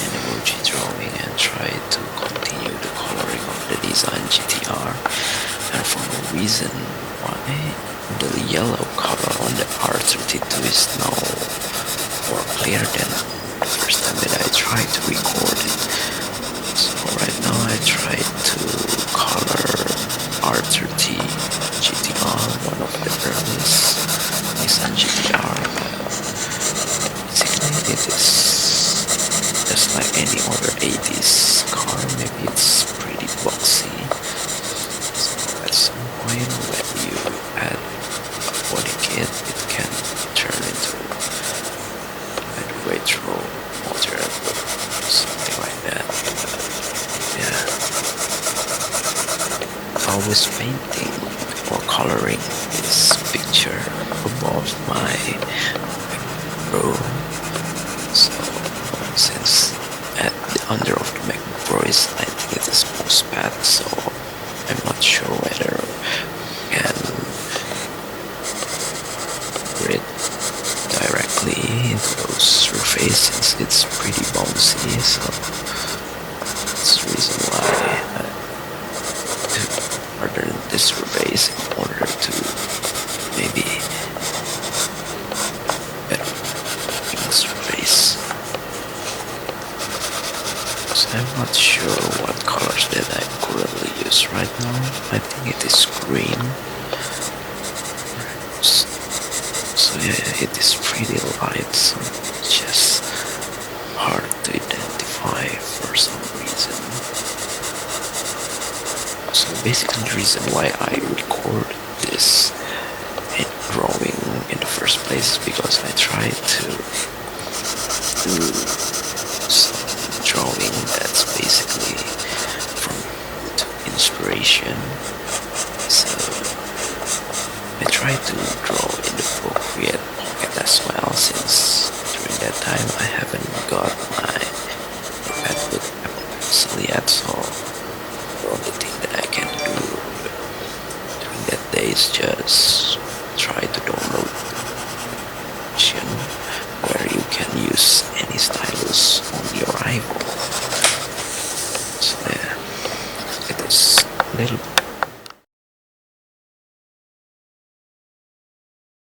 an emoji drawing and try to continue the coloring of the Nissan GTR, and for no reason why the yellow color on the R32 is now more clear than the first time that I tried to record it. So right now I tried to color R30 GTR, one of the earliest Nissan GTR. Basically it is just like any other 80s car. Maybe it's pretty boxy. So at some point when you add a body kit, it can turn into a retro modern, something like that. Yeah, I was painting or coloring this picture above my Pro. So since at the under of the MacBook Pro is, I think it is most bad, so I'm not sure whether I can read directly into those surfaces since it's pretty bouncy. So that's the reason why I ordered this surface in order to maybe better surface. So I'm not sure what colors that I currently use right now. I think it is green. So yeah, it is pretty light, so it's just hard to identify for some reason. So basically the reason why I record this drawing in the first place is because I tried to do some drawing that's basically from inspiration. So I tried to draw in the appropriate pocket as well, since during that time I haven't got my Macbook pencil yet, so the only thing that I can do during that day is just try to download the option where you can use any stylus on your iPhone. So yeah, it is a little